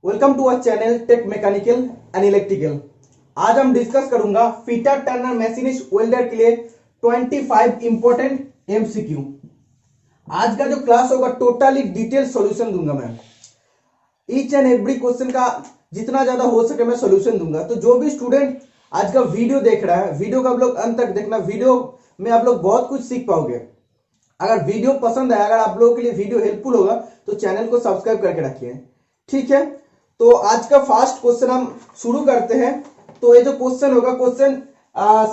Welcome to our channel tech mechanical and electrical. आज हम discuss करूंगा फीटर टर्नर मशीनिस्ट वेल्डर के लिए 25 इंपॉर्टेंट एमसीक्यू। आज का जो क्लास होगा टोटली डिटेल सॉल्यूशन दूंगा मैं। ईच एंड एवरी क्वेश्चन का जितना ज्यादा हो सके मैं सॉल्यूशन दूंगा। तो जो भी स्टूडेंट आज का वीडियो देख रहा है, वीडियो का आप लोग अंत तक देखना। वीडियो में आप लोग बहुत कुछ सीख पाओगे। अगर वीडियो पसंद है, अगर आप लोगों के लिए वीडियो हेल्पफुल होगा तो चैनल को सब्सक्राइब करके रखिए, ठीक है। तो आज का फर्स्ट क्वेश्चन हम शुरू करते हैं। तो ये जो क्वेश्चन होगा, क्वेश्चन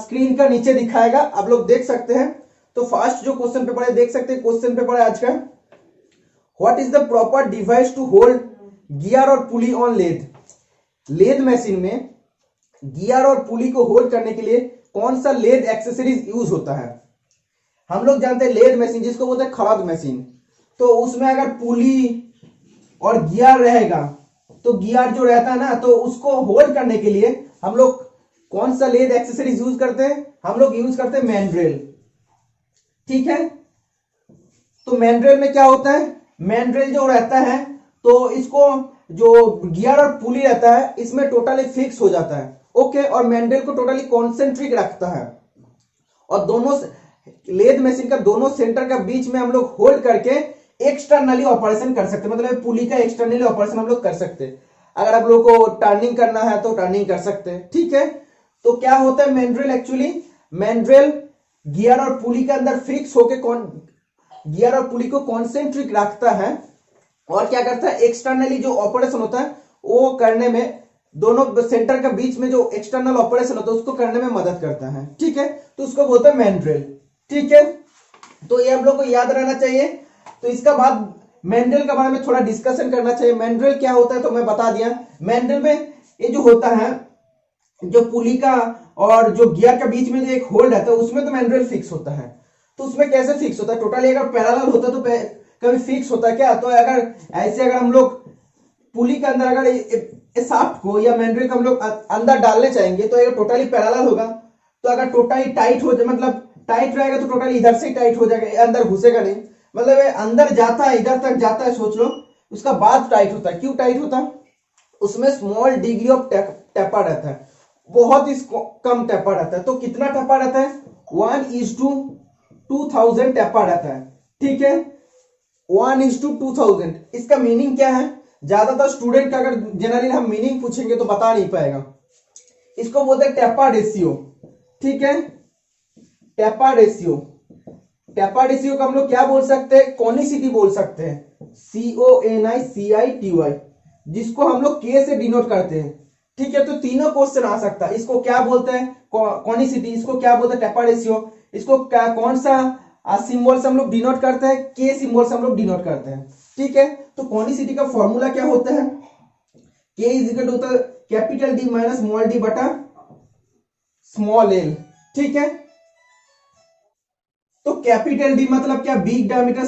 स्क्रीन का नीचे दिखाएगा, आप लोग देख सकते हैं। तो फर्स्ट जो क्वेश्चन पेपर है देख सकते हैं। क्वेश्चन पेपर है आज का, what is the proper device to hold gear और pulley on lathe. Lathe machine में गियर और पुली को होल्ड करने के लिए कौन सा लेथ एक्सेसरीज यूज होता है। हम लोग जानते हैं लेथ मशीन जिसको बोलते हैं खड़ग मशीन। तो उसमें अगर पुली और गियर रहेगा तो गियर जो रहता है ना, तो उसको होल्ड करने के लिए हम लोग कौन सा लेथ एक्सेसरीज यूज करते हैं। हम लोग यूज करते हैं मैंड्रेल, ठीक है। तो मैंड्रेल में क्या होता है, मैंड्रेल जो रहता है तो इसको जो गियर और पुली रहता है इसमें टोटली फिक्स हो जाता है, ओके। और मैंड्रेल को टोटली कॉन्सेंट्रिक रखता है और दोनों लेथ मशीन का दोनों सेंटर का बीच में हम लोग होल्ड करके एक्सटर्नली ऑपरेशन कर सकते हैं। मतलब पुली का एक्सटर्नली ऑपरेशन हम लोग कर सकते हैं। अगर आप लोग को टर्निंग करना है तो टर्निंग कर सकते हैं, ठीक है। तो क्या होता है मैंड्रेल, एक्चुअली मैंड्रेल गियर और पुली के अंदर फिक्स होके गियर और पुली को कॉन्सेंट्रिक रखता है और क्या करता है, एक्सटर्नली जो ऑपरेशन होता है वो करने में, दोनों सेंटर के बीच में जो एक्सटर्नल ऑपरेशन होता है उसको करने में मदद करता है, ठीक है। तो उसको बोलते हैं मैंड्रेल, ठीक है। तो ये हम लोग को याद रहना चाहिए। तो इसका बाद मैंड्रेल के बारे में थोड़ा डिस्कशन करना चाहिए। मैंड्रेल क्या होता है तो मैं बता दिया। मैंड्रेल में ये जो होता है, जो पुली का और जो गियर के बीच में जो एक होल्ड रहता है उसमें तो मैंड्रेल फिक्स होता है। तो उसमें कैसे फिक्स होता है, टोटली अगर पैरेलल होता तो कभी फिक्स होता है क्या। तो अगर ऐसे अगर हम लोग पुली के अंदर अगर शाफ्ट को या मैंड्रेल को हम लोग अंदर डालने चाहेंगे तो अगर टोटली पैरेलल होगा। तो अगर टोटली टाइट हो जाए, मतलब टाइट रहेगा तो टोटली इधर से टाइट हो जाएगा, अंदर घुसेगा नहीं। मतलब अंदर जाता है, इधर तक जाता है, सोच लो, उसका बाद टाइट होता है। क्यों टाइट होता है, उसमें स्मॉल डिग्री ऑफ टेपर रहता है, बहुत ही कम टेपर रहता है। तो कितना टेपर रहता है, 1:2000 टेपर रहता है, ठीक है। 1:2000। इसका मीनिंग क्या है, ज्यादातर स्टूडेंट का अगर जनरली हम मीनिंग पूछेंगे तो बता नहीं पाएगा। इसको बोलते हैं टेपर रेशियो, ठीक है। टेपर रेशियो, टेपर रेशियो को हम लोग क्या बोल सकते हैं, कॉनिसिटी बोल सकते हैं, CONICITY, जिसको हम लोग K से डिनोट करते हैं, ठीक है। तो तीनों क्वेश्चन आ सकता है। इसको क्या बोलते हैं, कॉनिसिटी, इसको क्या बोलते हैं टेपर रेशियो, इसको क्या कौन सा सिंबल से हम लोग डिनोट करते हैं, K सिंबल से हम लोग डिनोट करते हैं, ठीक है। तो कॉनिसिटी का फॉर्मूला क्या होता है, K इज इक्वल टू होता है capital D minus small d बटा स्मॉल l, ठीक है। तो कैपिटल D मतलब क्या, बिग डायमीटर,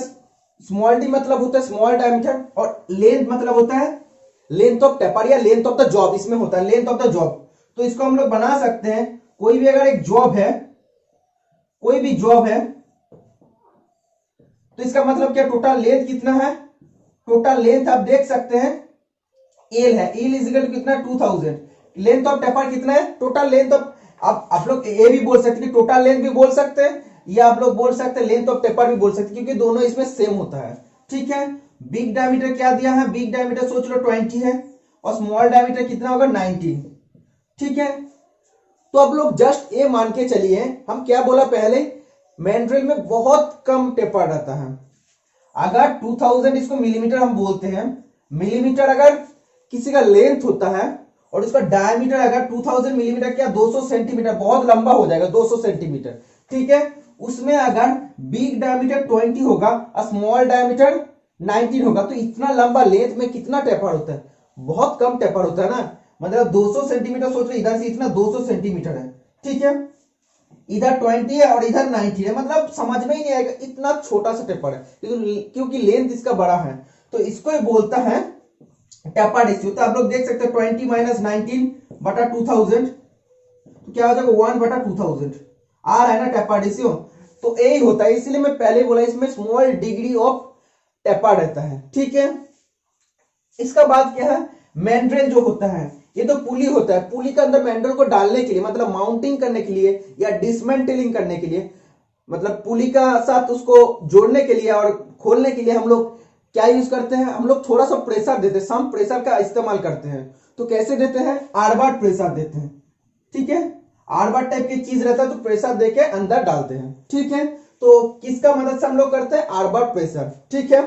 स्मॉल d मतलब होता है स्मॉल डायमीटर, और लेंथ मतलब होता है लेंथ ऑफ टेपर या लेंथ ऑफ द जॉब, इसमें होता है लेंथ ऑफ द जॉब। तो इसको हम लोग बना सकते हैं, कोई भी अगर एक जॉब है, कोई भी जॉब है, तो इसका मतलब क्या, टोटल लेंथ कितना है, टोटल लेंथ आप देख सकते हैं एल है, एल इज इक्वल टू कितना 2000। लेंथ ऑफ टेपर कितना है, टोटल लेंथ ऑफ, आप लोग ये भी बोल सकते हैं, टोटल लेंथ भी बोल सकते हैं या आप लोग बोल सकते हैं लेंथ ऑफ टेपर भी बोल सकते हैं, क्योंकि दोनों इसमें सेम होता है, ठीक है। बिग डायमीटर क्या दिया है, बिग डायमीटर सोच लो 20 है और स्मॉल डायमीटर कितना होगा 19, ठीक है। तो अब लोग जस्ट ये मान के चलिए, हम क्या बोला पहले, मैंड्रेल में बहुत कम टेपर रहता है। अगर 2000 इसको मिलीमीटर हम बोलते हैं, मिलीमीटर अगर किसी का लेंथ होता है और उसका डायमीटर अगर 2000 मिलीमीटर क्या 200 सेंटीमीटर, बहुत लंबा हो जाएगा 200 सेंटीमीटर, ठीक है। उसमें अगर बिग डायमीटर 20 होगा और स्मॉल डायमीटर 19 होगा, तो इतना लंबा लेंथ में कितना टेपर होता है, बहुत कम टेपर होता है ना। मतलब 200 सेंटीमीटर सोच लो, इधर से इतना 200 सेंटीमीटर है, ठीक है। इधर 20 है और इधर 90 है, मतलब समझ में ही नहीं आएगा, इतना छोटा सा टेपर है, क्योंकि लेंथ इसका बड़ा है। तो इसको बोलता है टेपर रेशियो। तो आप लोग देख सकते हैं 20 माइनस 19 बटा 2000, तो क्या हो जाएगा 1 बटा 2000 आ रहा है ना टेपर रेशियो। तो यही होता है, इसलिए मैं पहले बोला इसमें स्मॉल डिग्री ऑफ टेपर रहता है, ठीक है। इसका बाद क्या है, मैंड्रेल जो होता है ये तो पुली होता है, पुली के अंदर मैंड्रेल को डालने के लिए मतलब माउंटिंग करने के लिए या डिसमेंटलिंग करने के लिए, मतलब पुली का साथ उसको जोड़ने के लिए और खोलने के लिए हम लोग क्या यूज करते हैं, हम लोग थोड़ा सा प्रेशर देते हैं, सम प्रेशर का इस्तेमाल करते हैं। तो कैसे देते हैं, आर-बार प्रेशर देते हैं, ठीक है, आर-बार टाइप की चीज रहता है तो प्रेशर देके अंदर डालते हैं, ठीक है। तो किसका मदद से हम लोग करते हैं, आर-बार प्रेशर, ठीक है।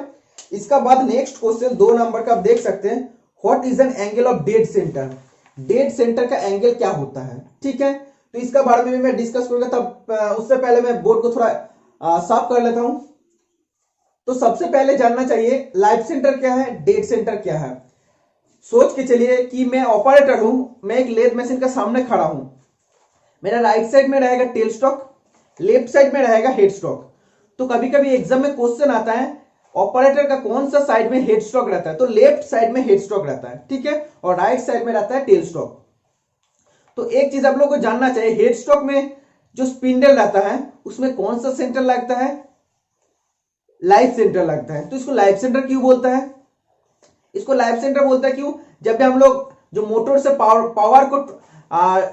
इसका बाद नेक्स्ट क्वेश्चन 2 नंबर का आप देख सकते हैं, what is an angle of dead centre, dead centre का एंगल क्या होता है, ठीक है। तो इसका बारे में भी मैं डिस्कस करूंगा, तब उससे पहले मैं बोर्ड को थोड़ा साफ कर लेता हूं। तो सबसे पहले जानना चाहिए लाइफ सेंटर क्या है, डेड सेंटर क्या है। सोच के चलिए कि मैं ऑपरेटर हूं, मैं एक लेथ मशीन के सामने खड़ा हूं, मेरा राइट साइड में रहेगा टेल स्टॉक, लेफ्ट साइड में रहेगा हेड स्टॉक। तो कभी कभी एग्जाम में क्वेश्चन आता है ऑपरेटर का कौन सा साइड में हेड स्टॉक रहता है, तो लेफ्ट साइड में हेड स्टॉक रहता है, ठीक है, और राइट साइड में रहता है टेल स्टॉक। तो एक चीज आप लोगों को जानना चाहिए, हेड स्टॉक में जो स्पिंडल रहता है उसमें कौन सा सेंटर लगता है, लाइफ सेंटर लगता है। तो इसको लाइफ सेंटर क्यों बोलता है, इसको लाइफ सेंटर बोलता है क्यों, जब भी हम लोग जो मोटर से पावर को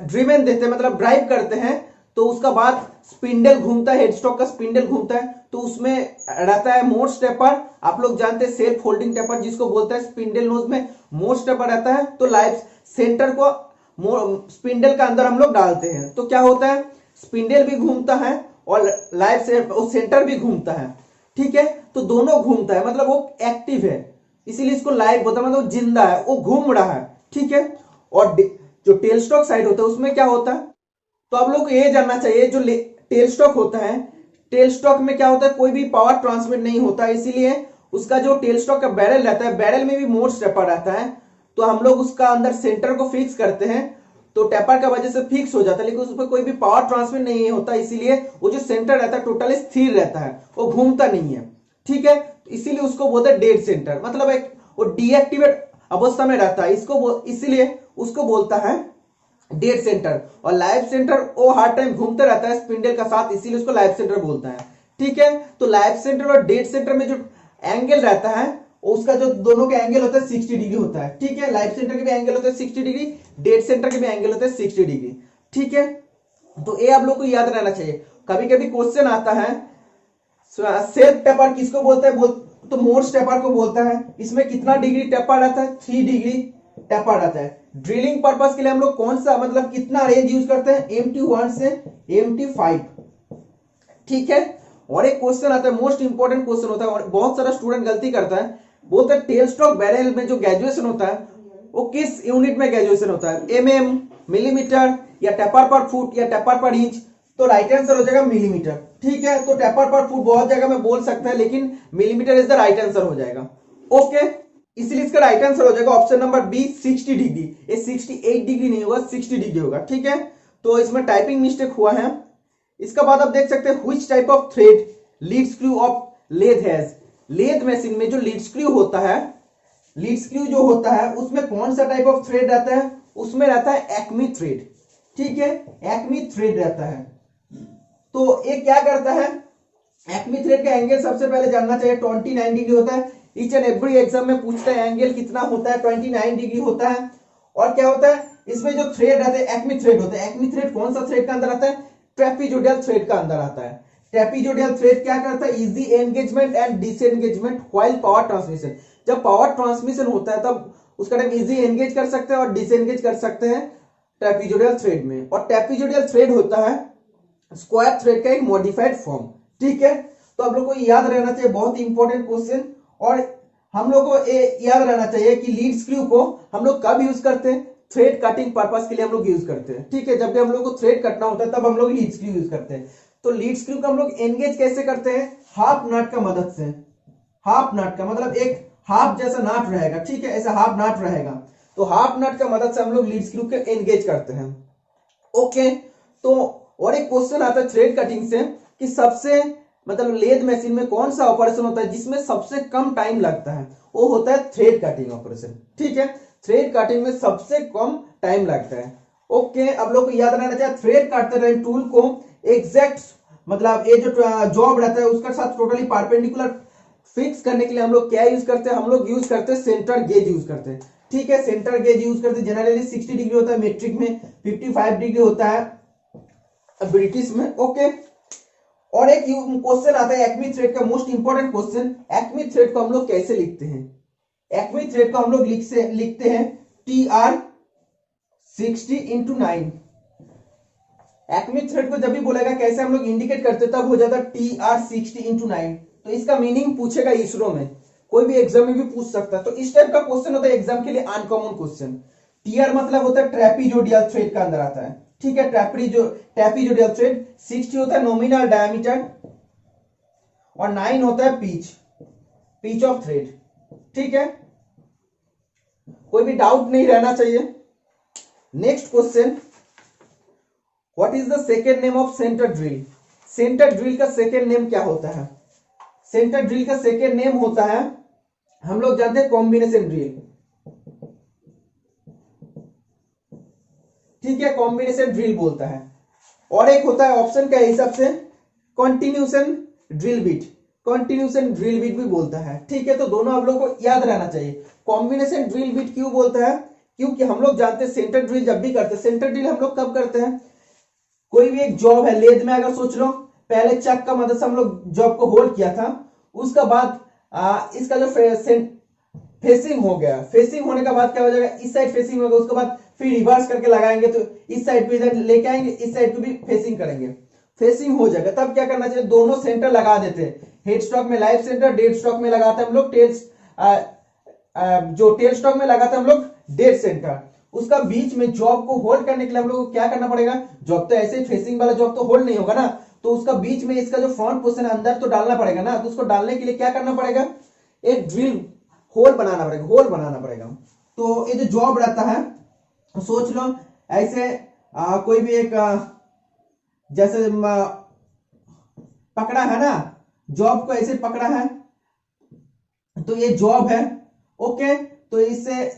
ड्रिवन देते हैं मतलब ड्राइव करते हैं, तो उसका बाद स्पिंडल घूमता है, हेडस्टॉक का स्पिंडल घूमता है, तो उसमें रहता है मोस्ट टेपर, आप लोग जानते हैं सेल्फ होल्डिंग टेपर जिसको बोलते हैं, स्पिंडल नोज में मोस्ट टेपर रहता है। तो लाइफ सेंटर को स्पिंडल का अंदर हम लोग डालते हैं, तो क्या होता है, स्पिंडल भी घूमता है और लाइफ सेंटर भी घूमता है, ठीक है। तो दोनों घूमता है मतलब वो एक्टिव है, इसीलिए इसको लाइव होता है, मतलब जिंदा है, वो घूम रहा है, ठीक है। और जो टेल स्टॉक साइड होता है उसमें क्या होता है, तो आप लोग को ये जानना चाहिए जो टेल स्टॉक होता है, टेल स्टॉक में क्या होता है, कोई भी पावर ट्रांसमिट नहीं होता, इसीलिए उसका जो टेल स्टॉक का बैरल रहता है, बैरल में भी मोस्ट टेपर रहता है, तो हम लोग उसका अंदर सेंटर को फिक्स करते हैं, तो टेपर का वजह से फिक्स हो जाता है, लेकिन उसमें कोई भी पावर ट्रांसमिट नहीं होता, इसीलिए वो जो सेंटर रहता है टोटली स्थिर रहता है, वो घूमता नहीं है, ठीक है। इसीलिए उसको बोलते हैं डेड सेंटर, मतलब एक वो डीएक्टिवेट अवस्था में रहता है, इसीलिए उसको बोलता है डेड सेंटर। और लाइफ सेंटर वो हर टाइम घूमते रहता है स्पिंडल का साथ, इसीलिए उसको लाइफ सेंटर बोलता है, ठीक है। तो लाइफ सेंटर और डेड सेंटर में जो एंगल रहता है उसका जो दोनों के एंगल होता है 60 डिग्री होता है, ठीक है। लाइफ सेंटर के भी एंगल होते हैं 60 डिग्री, डेड सेंटर के भी एंगल होते हैं 60 डिग्री, ठीक है। तो ये आप लोग को याद रहना चाहिए। कभी कभी क्वेश्चन आता है सेल्फ टेपर किसको बोलते हैं, तो मोस्ट टेपर को बोलता है, इसमें कितना डिग्री टेपर रहता है, 3 डिग्री टेपर रहता है। ड्रिलिंग पर्पस के लिए हम लोग कौन सा मतलब कितना रेंज यूज करते हैं, MT1 से MT5, ठीक है। और एक क्वेश्चन आता है, मोस्ट इंपॉर्टेंट क्वेश्चन होता है और बहुत सारा स्टूडेंट गलती करता है, बोलते हैं टेल स्टॉक बैरल में जो ग्रेजुएशन होता है वो किस यूनिट में ग्रेजुएशन होता है, mm, मिलीमीटर या टेपर पर फुट या टेपर पर इंच। तो राइट आंसर हो जाएगा मिलीमीटर, ठीक है। तो टेपर पर फुट बहुत जगह में बोल सकते हैं, लेकिन millimetre is the right answer हो जाएगा, ओके। इसलिए इसका राइट आंसर हो जाएगा ऑप्शन नंबर बी 60 डिग्री। ये 68 डिग्री नहीं होगा, 60 डिग्री होगा, ठीक है। तो इसमें टाइपिंग मिस्टेक हुआ है। इसका बाद आप देख सकते हैं which type of thread lead screw of lathe has, lathe machine में जो लीड स्क्रू होता है, लीड स्क्रू जो होता है उसमें कौन सा टाइप ऑफ थ्रेड रहता है, उसमें रहता है एक्मी थ्रेड, ठीक है, एक्मी थ्रेड रहता है। तो ये क्या करता है, एक्मी थ्रेड का एंगल सबसे पहले जानना चाहिए 29 डिग्री होता है। ईच एंड एवरी एग्जाम में पूछता है एंगल कितना होता है, 29 डिग्री होता है। और क्या होता है, इसमें जो थ्रेड रहते हैं एक्मी थ्रेड होते हैं। एक्मी थ्रेड कौन सा थ्रेड का अंदर आता है, ट्रेपीजोडियल थ्रेड का अंदर आता है। ट्रेपीजोडियल थ्रेड क्या करता है, easy engagement and disengagement while power transmission. जब पावर ट्रांसमिशन होता है तब उसका टाइम इजी एंगेज कर सकते हैं और डिसएंगेज कर सकते हैं ट्रेपीजोडियल थ्रेड में। और ट्रेपीजोडियल थ्रेड होता है स्क्वायर थ्रेड का एक मॉडिफाइड फॉर्म, ठीक है। तो आप लोग को याद रहना चाहिए, बहुत इंपॉर्टेंट क्वेश्चन। और हम लोग को याद रहना चाहिए कि लीड स्क्रू को हम लोग कब यूज करते हैं, थ्रेड कटिंग पर्पस के लिए हम लोग यूज करते हैं, ठीक है। जब भी हम लोग को थ्रेड कटना होता है तब हम लोग लीड स्क्रू यूज करते हैं। तो लीड स्क्रू को हम लोग एंगेज कैसे करते हैं, हाफ नट का मदद से। हाफ नट का मतलब एक हाफ जैसा नाट रहेगा, ठीक है, ऐसा हाफ नाट रहेगा। तो हाफ नट का मदद से हम लोग लीड स्क्रू को एंगेज करते हैं, ओके। तो और एक क्वेश्चन आता है थ्रेड कटिंग से कि सबसे मतलब लेथ मशीन में कौन सा ऑपरेशन होता है जिसमें सबसे कम टाइम लगता है, वो होता है थ्रेड कटिंग ऑपरेशन, ठीक है। थ्रेड कटिंग में सबसे कम टाइम लगता है, ओके। अब लोग को याद रहना चाहिए थ्रेड काटते रहे टूल को एग्जैक्ट मतलब ये जो जॉब रहता है उसका साथ टोटली परपेंडिकुलर फिक्स करने के लिए हम लोग क्या यूज करते हैं, हम लोग यूज करते हैं सेंटर गेज यूज करते हैं। ठीक है। सेंटर गेज यूज करते जनरली 60 डिग्री होता है, मेट्रिक में 55 डिग्री होता है ब्रिटिश में। ओके, और एक क्वेश्चन आता है एक्मी थ्रेड का, most important question, acme thread को हम लोग कैसे लिखते हैं? एक्मी थ्रेड को हम लोग लिखते हैं TR60/9। एक्मी थ्रेड को जब भी बोलेगा कैसे हम लोग इंडिकेट करते तब हो जाता TR60/9। तो इसका मीनिंग पूछेगा इसरो में, कोई भी एग्जाम में भी पूछ सकता है। तो इस टाइप का क्वेश्चन होता है एग्जाम के लिए अनकॉमन क्वेश्चन। टीआर मतलब होता है ट्रेपीजोडियल थ्रेड का अंदर आता है, ठीक है, ट्रेपीजोडियल थ्रेड। 60 होता है नॉमिनल डायमीटर और 9 होता है पिच ऑफ थ्रेड, ठीक है। कोई भी डाउट नहीं रहना चाहिए। Next question, what is the second name of centre drill? Centre drill का सेकेंड नेम क्या होता है? सेंटर ड्रिल का सेकेंड नेम होता है, हम लोग जानते हैं, कॉम्बिनेशन ड्रिल, ठीक है, कॉम्बिनेशन ड्रिल बोलता है। और एक होता है ऑप्शन के हिसाब से continuation drill bit, continuation drill bit भी बोलता है, ठीक है। तो दोनों आप लोगों को याद रहना चाहिए। कॉम्बिनेशन ड्रिल बिट क्यों बोलता है? क्योंकि हम लोग जानते हैं सेंटर ड्रिल जब भी करते हैं, सेंटर ड्रिल हम लोग कब करते हैं? कोई भी एक जॉब है, लेद में अगर सोच लो, पहले चक का मदद से हम लोग जॉब को होल्ड किया था, उसका बाद इसका जो फेसिंग हो गया, फेसिंग होने का बाद क्या हो जाएगा, इस साइड फेसिंग होगा, उसके बाद फिर रिवर्स करके लगाएंगे तो इस साइड पे इधर लेके आएंगे, इस साइड पे भी फेसिंग करेंगे, फेसिंग हो जाएगा। तब क्या करना चाहिए, दोनों सेंटर लगा देते हैं। हेड स्टॉक में लाइव सेंटर, डेड स्टॉक में लगाते हैं हम लोग जो टेल स्टॉक में लगाते हैं हम लोग डेड सेंटर। उसका बीच में जॉब को होल्ड करने के लिए हम लोग को क्या करना पड़ेगा, जॉब तो ऐसे फेसिंग वाला जॉब तो होल्ड नहीं होगा ना, तो उसका बीच में इसका जो फ्रंट पोर्शन है अंदर तो डालना पड़ेगा ना। तो उसको डालने के लिए क्या करना पड़ेगा, एक ड्रिल होल बनाना पड़ेगा, होल बनाना पड़ेगा। तो ये जो जॉब रहता है, सोच लो ऐसे कोई भी एक जैसे पकड़ा है ना, जॉब को ऐसे पकड़ा है, तो ये जॉब है, ओके। तो इससे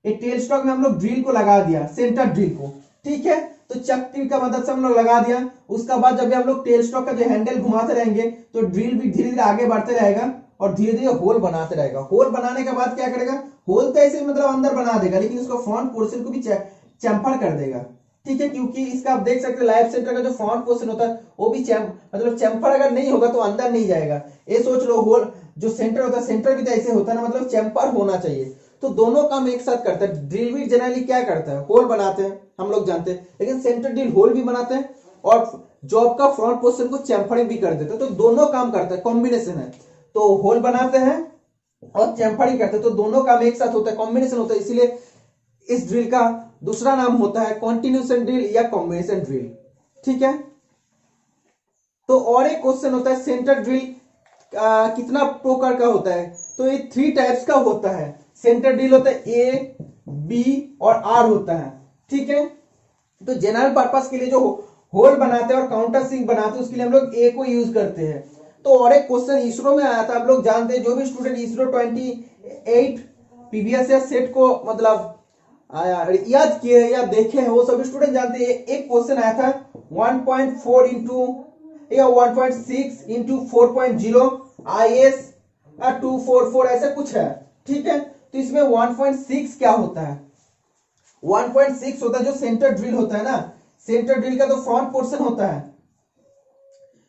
टेल स्टॉक में हम लोग ड्रिल को लगा दिया, सेंटर ड्रिल को, ठीक है। तो चक्की का मदद से हम लोग लगा दिया। उसका बाद जब भी हम लोग टेल स्टॉक का जो हैंडल घुमाते रहेंगे तो ड्रिल भी धीरे धीरे आगे बढ़ते रहेगा और धीरे धीरे होल बनाते रहेगा। होल बनाने के बाद क्या करेगा, होल तो ऐसे मतलब अंदर बना देगा, लेकिन उसको फ्रंट पोर्शन को भी चैम्फर कर देगा, ठीक है। क्योंकि इसका आप देख सकते हैं लाइव सेंटर का जो फ्रंट पोर्शन होता है वो भी मतलब चैम्फर अगर नहीं होगा तो अंदर नहीं जाएगा। ये सोच लो, होल जो सेंटर होता है, सेंटर भी तो ऐसे होता है ना, मतलब चैम्फर होना चाहिए। तो दोनों काम एक साथ करता है। ड्रिल भी जनरली क्या करता है, होल बनाते हैं, हम लोग जानते हैं, लेकिन सेंटर ड्रिल होल भी बनाते हैं और जॉब का फ्रंट पोर्शन को चैम्फरिंग भी कर देते हैं। तो दोनों काम करता है, कॉम्बिनेशन है। तो होल बनाते हैं और चैम्फरिंग करते हैं, तो दोनों काम एक साथ होता है, कॉम्बिनेशन होता है। इसीलिए इस ड्रिल का दूसरा नाम होता है कॉन्टिन्यूशन ड्रिल या कॉम्बिनेशन ड्रिल, ठीक है। तो और एक क्वेश्चन होता है, सेंटर ड्रिल कितना प्रकार का होता है? तो ये 3 टाइप्स का होता है। सेंटर ड्रिल होता है ए, बी और आर होता है, ठीक है। तो जनरल पर्पस के लिए जो होल बनाते हैं और काउंटर सिंक बनाते हैं उसके लिए हम लोग ए को यूज करते हैं। तो और एक क्वेश्चन इसरो में आया था, आप लोग जानते हैं, जो भी student ISRO 28 previous year set को मतलब याद किए या देखे हैं वो सभी स्टूडेंट जानते हैं। एक क्वेश्चन आया था 1.4 इंटू या 1.6 इंटू 4.0 IS 244 ऐसा कुछ है, ठीक है। तो इसमें 1.6 क्या होता है, 1.6 होता है जो सेंटर ड्रिल होता है ना, सेंटर ड्रिल का तो फ्रंट पोर्शन होता है।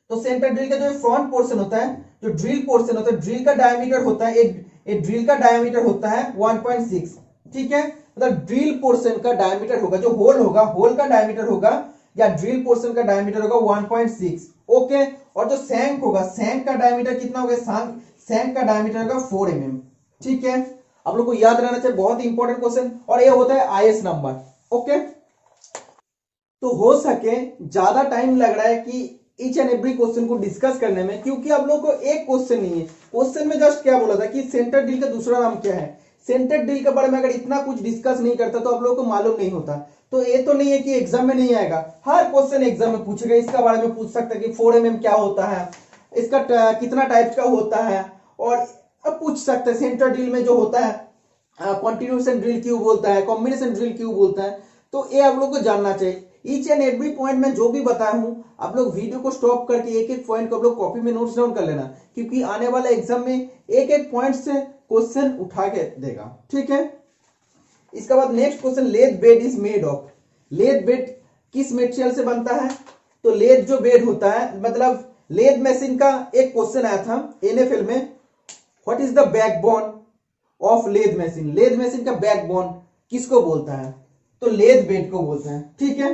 तो सेंटर ड्रिल का जो फ्रंट पोर्शन होता है, जो ड्रिल पोर्शन होता है, ड्रिल का डायमीटर होता है, एक ड्रिल का डायमीटर होता है 1.6, ठीक है। मतलब ड्रिल पोर्शन का डायमीटर होगा, जो होल होगा, होल का डायमीटर होगा या ड्रिल पोर्शन का डायमीटर होगा 1.6, ओके। और जो सैंक होगा, सैंक का डायमीटर कितना होगा, सैंक का डायमीटर होगा 4 mm, ठीक है। आप लोग को याद रहना चाहिए, बहुत ही इंपॉर्टेंट क्वेश्चन। और ये होता है IS नंबर, ओके। तो हो सके ज्यादा टाइम लग रहा है कि ईच एंड एवरी क्वेश्चन को डिस्कस करने में, क्योंकि आप लोग को एक क्वेश्चन नहीं है, क्वेश्चन में जस्ट क्या बोला था कि सेंटर ड्रिल का दूसरा नाम क्या है। सेंटर ड्रिल के बारे में अगर इतना कुछ डिस्कस नहीं करता तो आप लोगों को मालूम नहीं होता। तो ये तो नहीं है कि एग्जाम में नहीं आएगा, हर क्वेश्चन एग्जाम में पूछेगा। इसका बारे में पूछ सकता है कि 4 mm क्या होता है, इसका कितना टाइप का होता है, और अब पूछ सकते हैं सेंटर ड्रिल में जो होता है कॉन्टिन्यूशन ड्रिल क्यों बोलता है, कॉम्बिनेशन ड्रिल क्यों बोलता है। तो ये आप लोग को जानना चाहिए। ईच एंड एवरी पॉइंट में जो भी बताया हूं, आप लोग वीडियो को स्टॉप करके एक एक पॉइंट को आप लोग कॉपी में नोट्स डाउन कर लेना, क्योंकि आने वाले एग्जाम में एक एक पॉइंट से क्वेश्चन उठा के देगा, ठीक है। इसके बाद next question, lathe bed is made of. Lathe bed किस मटेरियल से बनता है? तो लेथ जो बेड होता है, मतलब लेथ मशीन का एक क्वेश्चन आया था एनएफएल में, what is the backbone of lathe machine. Lathe machine का बैकबोन किसको बोलता है? तो लेथ बेड को बोलते हैं, ठीक है।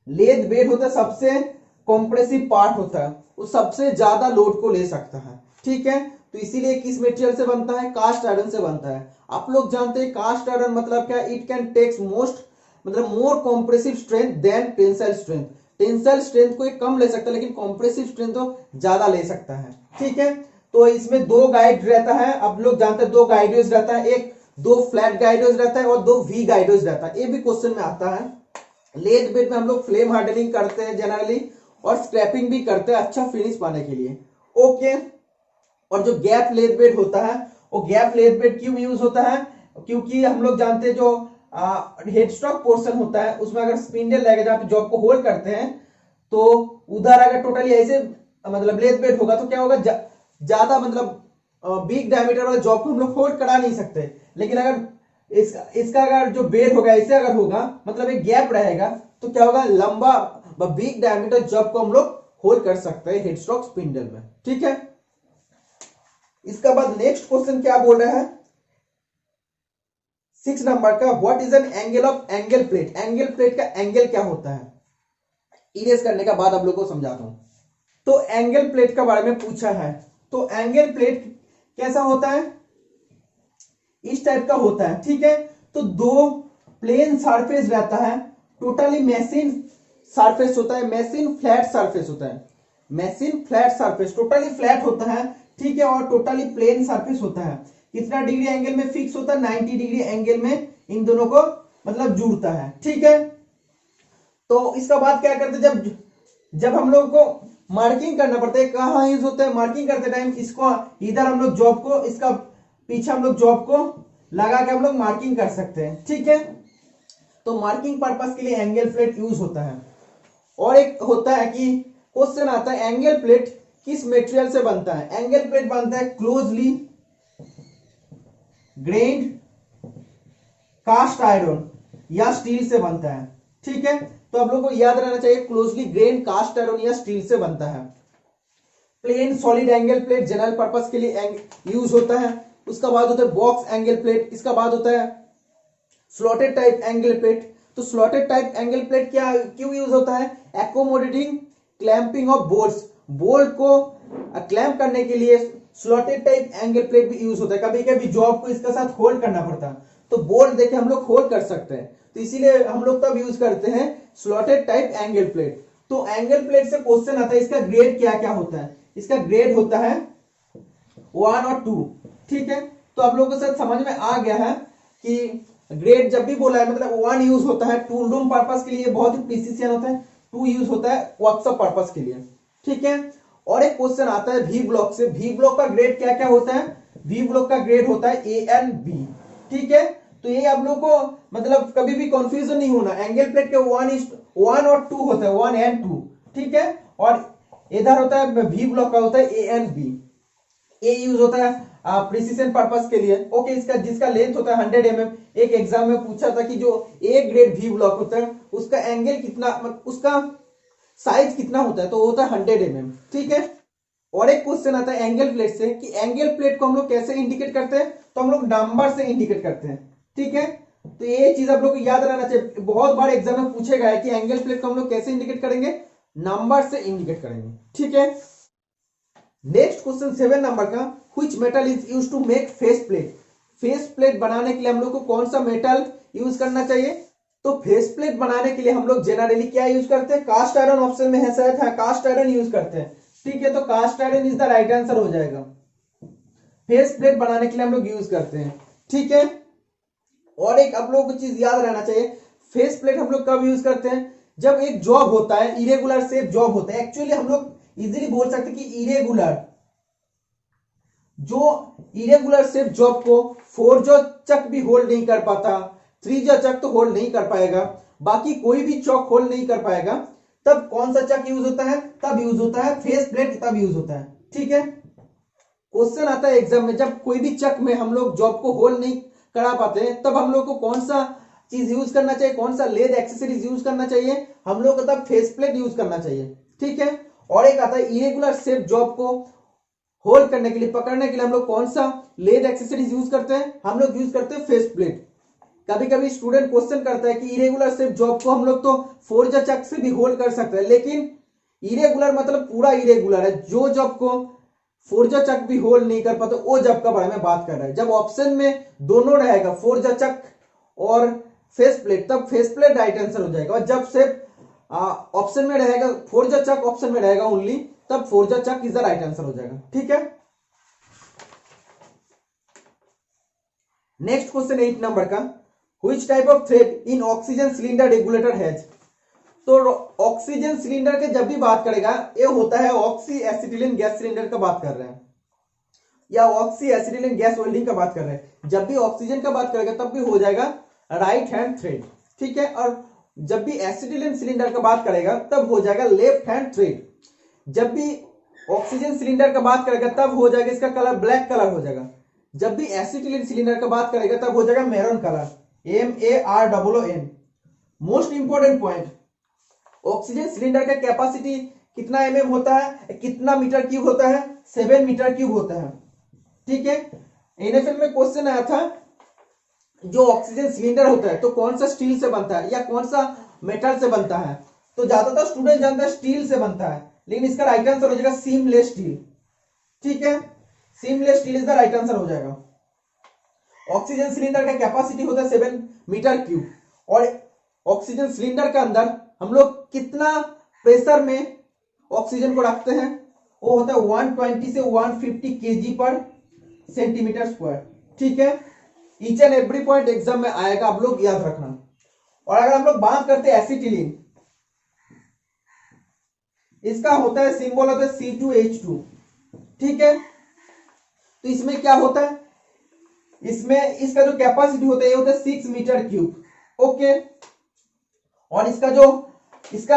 लेथ बेड होता है सबसे कॉम्प्रेसिव पार्ट होता है, वो सबसे ज्यादा लोड को ले सकता है, ठीक है। तो इसीलिए किस मटेरियल से बनता है? कास्ट आयरन से बनता है। आप लोग जानते हैं कास्ट आयरन मतलब क्या? इट कैन टेक्स मोस्ट मतलब more compressive strength than tensile strength. Tensile strength को एक कम ले सकता है, लेकिन कॉम्प्रेसिव स्ट्रेंथ तो ज्यादा ले सकता है, ठीक है। तो इसमें दो गाइड रहता है, आप लोग जानते हैं दो गाइडेज रहता है, एक दो फ्लैट गाइडेज रहता है और दो वी गाइडेज रहता है। ये भी क्वेश्चन में आता है। लेथ बेड में हम लोग फ्लेम हार्डनिंग करते हैं जनरली, और स्क्रैपिंग भी करते हैं अच्छा फिनिश पाने के लिए, ओके। और जो गैप लेथ बेड होता है, वो गैप लेथ बेड क्यों यूज होता है? क्योंकि हम लोग जानते हैं जो हेडस्टॉक पोर्शन होता है उसमें अगर स्पिंडल रहेगा जहां पे जॉब को होल्ड करते हैं, तो उधर अगर टोटली ऐसे मतलब लेथ बेड होगा तो क्या होगा, ज्यादा मतलब बिग डायमीटर वाला जॉब को हम लोग होल्ड करा नहीं सकते। लेकिन अगर इसका अगर जो बेड होगा ऐसे अगर होगा, मतलब एक गैप रहेगा, तो क्या होगा, लंबा बिग डायमीटर जॉब को हम लोग होल्ड कर सकते हैं हेडस्टॉक स्पिंडल में, ठीक है। इसका बाद नेक्स्ट क्वेश्चन क्या बोल रहा है 6 नंबर का, what is an angle of angle plate. Angle plate का एंगल क्या होता है? इरेज करने का बाद आप लोग को समझाता हूं। तो एंगल प्लेट के बारे में पूछा है। तो एंगल प्लेट कैसा होता है? इस टाइप का होता है, ठीक है। तो दो प्लेन सरफेस रहता है, टोटली मैसिन सरफेस होता है, मैसिन फ्लैट सरफेस होता है, machine flat surface totally flat होता है, ठीक है। और टोटली प्लेन सरफेस होता है। कितना डिग्री एंगल में फिक्स होता है? 90 डिग्री एंगल में इन दोनों को मतलब जुड़ता है, ठीक है। तो इसका बाद क्या करते हैं, जब हम लोग को मार्किंग करना पड़ता है, कहां यूज होता है मार्किंग करते टाइम? इसको इधर हम लोग जॉब को, इसका पीछे हम लोग जॉब को लगा के हम लोग मार्किंग कर सकते हैं, ठीक है। तो मार्किंग पर्पस के लिए एंगल प्लेट यूज होता है। और एक होता है कि क्वेश्चन आता है एंगल प्लेट किस मटेरियल से बनता है? एंगल प्लेट बनता है क्लोजली ग्रेन्ड कास्ट आयरन या स्टील से बनता है, ठीक है। तो आप लोगों को याद रहना चाहिए क्लोजली ग्रेन्ड कास्ट आयरन या स्टील से बनता है। Plane solid angle plate general purpose के लिए यूज होता है। उसका बाद होता है बॉक्स एंगल प्लेट। इसका बाद होता है स्लॉटेड टाइप एंगल प्लेट। तो स्लॉटेड टाइप एंगल प्लेट क्या क्यों यूज होता है? Accommodating clamping of bolts. Bolt को क्लैंप करने के लिए स्लॉटेड टाइप एंगल प्लेट भी यूज होता है। कभी कभी जॉब को इसके साथ होल्ड करना पड़ता है, तो बोल्ट देके हम लोग होल्ड कर सकते हैं, तो इसीलिए हम लोग तब यूज करते हैं स्लॉटेड टाइप एंगल प्लेट। तो एंगल प्लेट से क्वेश्चन आता है इसका ग्रेड क्या क्या होता है? इसका ग्रेड होता है 1 और 2, ठीक है। तो आप लोगों को शायद समझ में आ गया है कि ग्रेड जब भी बोला है मतलब 1 यूज होता है टूल रूम पर्पस के लिए, बहुत ही प्रिसिशन होता है। 2 यूज होता है वर्कशॉप पर्पस के लिए, ठीक है। और एक क्वेश्चन आता है वी ब्लॉक से। वी ब्लॉक का ग्रेड क्या क्या होता है? वी ब्लॉक का ग्रेड होता है ए एंड बी, ठीक है। तो ये आप लोग को मतलब कभी भी कंफ्यूजन नहीं होना। एंगल प्लेट के 1 और 2 होता है, 1 एंड 2, ठीक है। और इधर होता है वी ब्लॉक का होता है A and B. A use होता है प्रिसिशन पर्पस के लिए, ओके। इसका जिसका लेंथ होता है 100 mm। एक एग्जाम में पूछा था कि जो ए ग्रेड वी ब्लॉक होता है उसका एंगल कितना, उसका साइज कितना होता है? तो होता है 100 mm, ठीक है। और एक क्वेश्चन आता है एंगल प्लेट से कि एंगल प्लेट को हम लोग कैसे इंडिकेट करते हैं? तो हम लोग नंबर से इंडिकेट करते हैं, ठीक है। तो ये चीज आप लोग को याद रहना चाहिए, बहुत बार एग्जाम में पूछेगा है कि एंगल प्लेट को हम लोग कैसे इंडिकेट करेंगे? नंबर से इंडिकेट करेंगे, ठीक है। नेक्स्ट क्वेश्चन 7 नंबर का, which metal is used to make face plate. Face plate बनाने के लिए हम लोग को कौन सा मेटल यूज करना चाहिए? तो फेस प्लेट बनाने के लिए हम लोग जनरली क्या यूज करते हैं? कास्ट आयरन ऑप्शन में है शायद, है कास्ट आयरन यूज करते हैं, ठीक है। तो cast iron is the right answer हो जाएगा। फेस प्लेट बनाने के लिए हम लोग यूज करते हैं, ठीक है। और एक आप लोगों को चीज याद रहना चाहिए, फेस प्लेट हम लोग कब यूज करते हैं? जब एक जॉब होता है, इरेगुलर शेप जॉब होता है। एक्चुअली हम लोग इजीली बोल सकते हैं कि इरेगुलर शेप जॉब को 4 जो चक भी होल्ड नहीं कर पाता, 3 जो चक तो होल्ड नहीं कर पाएगा, बाकी कोई भी चौक होल्ड नहीं कर पाएगा, तब कौन सा चक यूज होता है? तब यूज होता है फेस प्लेट, तब यूज होता है, ठीक है। क्वेश्चन आता है एग्जाम में, जब कोई भी चक में हम लोग जॉब को होल्ड नहीं करा पाते हैं तब हम लोग को कौन सा चीज यूज करना चाहिए, कौन सा लेद एक्सेसरीज यूज करना चाहिए, हम लोग को तब फेस प्लेट यूज करना चाहिए। ठीक है, और एक आता है इरेगुलर शेप जॉब को होल्ड करने के लिए, पकड़ने के लिए हम लोग कौन सा लेद एक्सेसरीज यूज करते हैं, हम लोग यूज करते हैं फेस प्लेट। कभी कभी स्टूडेंट क्वेश्चन करता है कि इरेगुलर शेप जॉब को हम लोग तो फोर्जा चक से भी होल्ड कर सकते हैं, लेकिन इरेगुलर मतलब पूरा इरेगुलर है, जो जॉब को फोर्जा चक भी होल्ड नहीं कर पाते वो जॉब का बारे में बात कर रहा है। जब ऑप्शन में दोनों रहेगा फोर्जा चक और फेस प्लेट, तब फेस प्लेट राइट आंसर हो जाएगा, और जब शेप ऑप्शन में रहेगा फोर्जा चक, ऑप्शन में रहेगा ओनली, तब four jaw chuck is the right answer हो जाएगा। ठीक है, नेक्स्ट क्वेश्चन 8 नंबर का, which type of thread in oxygen cylinder regulator has. तो ऑक्सीजन सिलेंडर के जब भी बात करेगा ये होता है ऑक्सी एसिटिलीन गैस सिलेंडर का बात कर रहे हैं, या ऑक्सी एसिटिलीन गैस वेल्डिंग का बात कर रहे हैं। जब भी ऑक्सीजन का बात करेगा तब भी हो जाएगा राइट हैंड थ्रेड। ठीक है, और जब भी एसिटिलीन सिलेंडर का बात करेगा तब हो जाएगा लेफ्ट हैंड थ्रेड। जब भी ऑक्सीजन सिलेंडर का बात करेगा तब हो जाएगा इसका कलर ब्लैक कलर हो जाएगा। जब भी एसिटिलीन सिलेंडर का बात करेगा तब हो जाएगा maroon colour, MAROON। Most important point, oxygen cylinder का कैपेसिटी कितना mm होता है, कितना मीटर क्यूब होता है, 7 मीटर क्यूब होता है। ठीक है, एनएफएल में क्वेश्चन आया था जो ऑक्सीजन सिलेंडर होता है तो कौन सा स्टील से बनता है या कौन सा मेटल से बनता है, तो ज्यादातर स्टूडेंट जानता है स्टील से बनता है, लेकिन इसका राइट आंसर हो जाएगा सीमलेस स्टील। ठीक है, seamless steel is the right answer हो जाएगा। ऑक्सीजन सिलेंडर का कैपेसिटी होता है 7 मीटर क्यूब, और ऑक्सीजन सिलेंडर के अंदर हम लोग कितना प्रेशर में ऑक्सीजन को रखते हैं, वो होता है 120 से 150 केजी पर सेंटीमीटर स्क्वायर। ठीक है, each and every point exam में आएगा, आप लोग याद रखना। और अगर हम लोग बात करते हैं एसिटिलीन, इसका होता है सिंबल होता है C2H2। ठीक है, तो इसमें क्या होता है, इसमें इसका जो कैपेसिटी होता है ये होता है 6 मीटर क्यूब। ओके, और इसका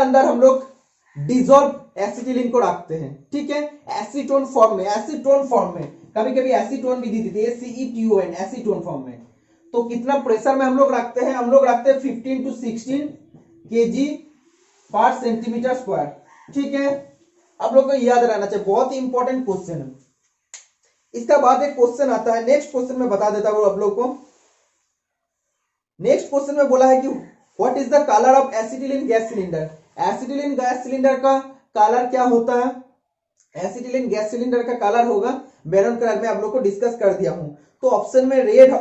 अंदर हम लोग डिसॉल्व एसिटिलीन को रखते हैं। ठीक है, एसीटोन फॉर्म में, कभी कभी एसीटोन भी दी थी, ACETON, एसीटोन फॉर्म में। तो कितना प्रेशर में हम लोग रखते हैं, हम लोग रखते हैं 15 to 16 केजी पर सेंटीमीटर स्क्वायर। ठीक है, आप लोग को याद रहना चाहिए, बहुत ही इंपॉर्टेंट क्वेश्चन है। इसका बाद एक क्वेश्चन आता है, नेक्स्ट क्वेश्चन में बता देता हूं आप लोग को। नेक्स्ट क्वेश्चन में बोला है कि what is the colour of acetylene gas cylinder. Acetylene gas cylinder का कलर क्या होता है, एसिटिलीन गैस सिलेंडर का कलर होगा मैरून कलर में, आप लोग को डिस्कस कर दिया हूं। तो ऑप्शन में रेड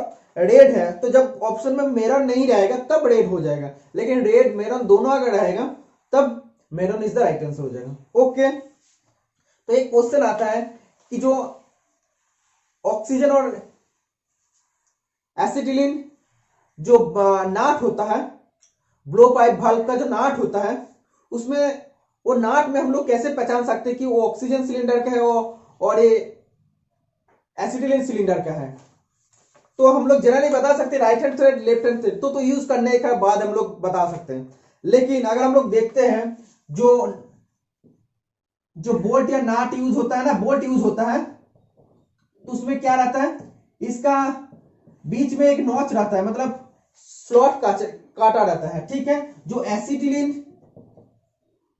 है, तो जब ऑप्शन में मैरून नहीं रहेगा तब रेड हो जाएगा, लेकिन रेड मैरून दोनों अगर रहेगा तब maroon is the right answer हो जाएगा। ओके, तो एक क्वेश्चन आता है कि जो ऑक्सीजन और एसिटिलीन जो नाट होता है, ब्लो पाइप वाल्व का जो नाट होता है, उसमें वो नाट में हम लोग कैसे पहचान सकते हैं कि वो ऑक्सीजन सिलेंडर का है और ये एसिटिलीन सिलेंडर का है। तो हम लोग जनरली बता सकते हैं right hand thread left hand thread, तो यूज करने के बाद हम लोग बता सकते हैं। लेकिन अगर हम लोग देखते हैं जो बोल्ट या नाट यूज होता है ना, बोल्ट यूज होता है, तो उसमें क्या रहता है, इसका बीच में एक नॉच रहता है, मतलब स्लॉट काटा रहता है। ठीक है, जो एसिटिलीन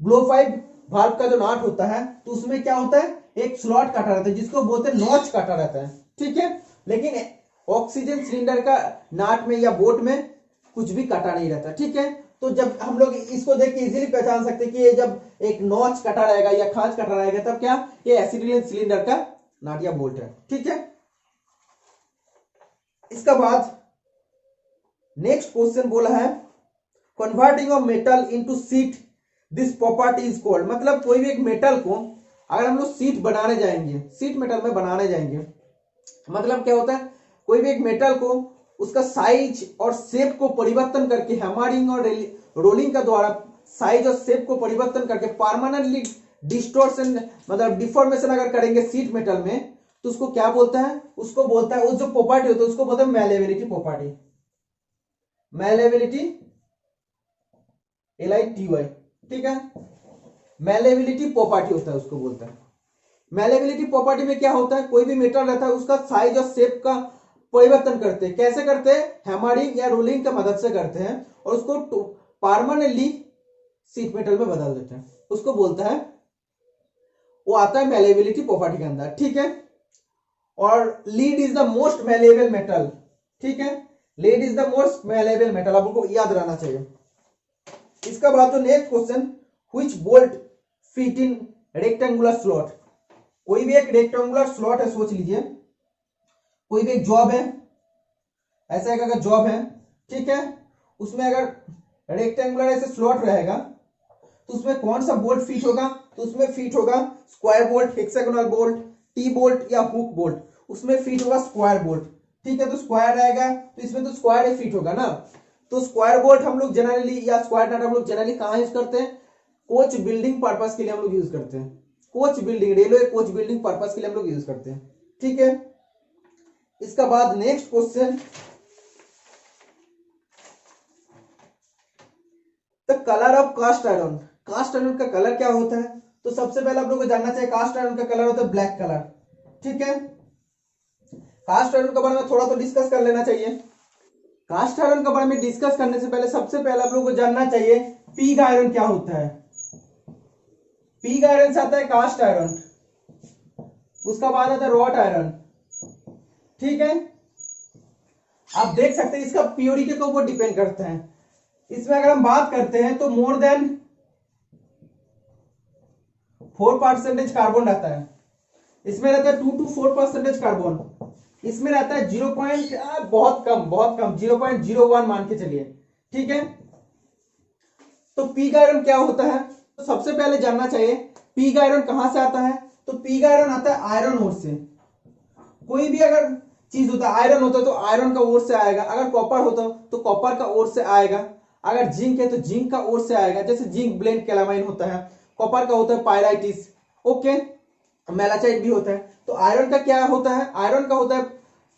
ब्लो पाइप वाल्व का जो नाट होता है तो उसमें क्या होता है, एक स्लॉट काटा रहता है जिसको बोलते हैं नॉच काटा रहता है। ठीक है, लेकिन ऑक्सीजन सिलेंडर का नाट में या बोट में कुछ भी काटा नहीं रहता। ठीक है, तो जब हम लोग इसको देख के इजीली पहचान सकते हैं कि ये जब एक नॉच कटा रहेगा या खांच कटा रहेगा तब क्या ये एसिटिलीन सिलेंडर का नाट या बोल्ट है। ठीक है, इसका बाद नेक्स्ट क्वेश्चन बोला है converting of metal into sheet, this property is called. मतलब कोई भी एक मेटल को अगर हम लोग शीट बनाने जाएंगे, शीट मेटल में बनाने जाएंगे, मतलब क्या होता है, कोई भी एक मेटल को उसका साइज और शेप को परिवर्तन करके हैमरिंग और रोलिंग का द्वारा साइज और शेप को परिवर्तन करके परमानेंटली डिस्टोर्शन मतलब डिफॉर्मेशन अगर करेंगे शीट मेटल में, तो उसको क्या बोलता है, उसको बोलता है, उस जो प्रॉपर्टी होता है उसको बोलते हैं मैलेबिलिटी प्रॉपर्टी, मैलेबिलिटी LITY। ठीक है, मैलेबिलिटी प्रॉपर्टी होता है उसको बोलते हैं। मेलेबिलिटी प्रॉपर्टी में क्या होता है, कोई भी मेटल रहता है उसका साइज और शेप का परिवर्तन करते हैं। कैसे करते हैं, हैमरिंग या रोलिंग की मदद से करते हैं और उसको परमानेंटली शीट मेटल में बदल देते हैं, उसको बोलता है, वो आता है मेलेबिलिटी प्रॉपर्टी के अंदर। ठीक है, और lead is the most malleable metal. ठीक है, lead is the most malleable metal, आपको याद रहना चाहिए। इसका बाद जो next question, which bolt fit in rectangular slot. कोई भी एक रेक्टेंगुलर स्लॉट है, सोच लीजिए कोई भी एक जॉब है, ऐसा एक अगर जॉब है, ठीक है, उसमें अगर रेक्टेंगुलर ऐसे स्लॉट रहेगा तो उसमें कौन सा बोल्ट फिट होगा, तो उसमें फिट होगा square bolt, hexagonal bolt, T bolt या हुक बोल्ट, उसमें फिट होगा स्क्वायर बोल्ट। ठीक है, तो स्क्वायर रहेगा तो इसमें तो स्क्वायर ही फिट होगा ना। तो स्क्वायर बोल्ट हम लोग जनरली या स्क्वायर नट हम लोग जनरली कहां यूज करते हैं, कोच बिल्डिंग पर्पस के लिए हम लोग यूज करते हैं, coach building, railway coach building purpose के लिए हम लोग यूज करते हैं। ठीक है, इसका बाद next question, the colour of cast iron. Cast iron का कलर क्या होता है, तो सबसे पहले आप लोगों को जानना चाहिए कास्ट आयरन का कलर होता है ब्लैक कलर। ठीक है, कास्ट आयरन के बारे में थोड़ा तो डिस्कस कर लेना चाहिए। कास्ट आयरन के बारे में डिस्कस करने से पहले सबसे पहले आप लोगों को जानना चाहिए पिग आयरन क्या होता है। पिग आयरन से आता है कास्ट आयरन, उसका बाद आता है रॉट आयरन। ठीक है, आप देख सकते हैं इसका प्योरिटी के ऊपर डिपेंड करता है। इसमें अगर हम बात करते हैं तो मोर देन 4% कार्बन रहता है, इसमें रहता है 2 to 4% कार्बन, इसमें रहता है 0. बहुत कम 0.01 मान के चलिए। ठीक है, तो पिग आयरन क्या होता है, तो सबसे पहले जानना चाहिए पिग आयरन कहां से आता है, तो पिग आयरन आता है आयरन ओर से। कोई भी अगर चीज होता है, आयरन होता है तो आयरन का ओर से आएगा, अगर कॉपर होता तो कॉपर का ओर से आएगा, अगर जिंक है तो जिंक का ओर से आएगा, जैसे जिंक ब्लेंड कैलामाइन होता है, कॉपर का होता है पायराइटिस, ओके, मेलाचाइट भी होता है। तो आयरन का क्या होता है, आयरन का होता है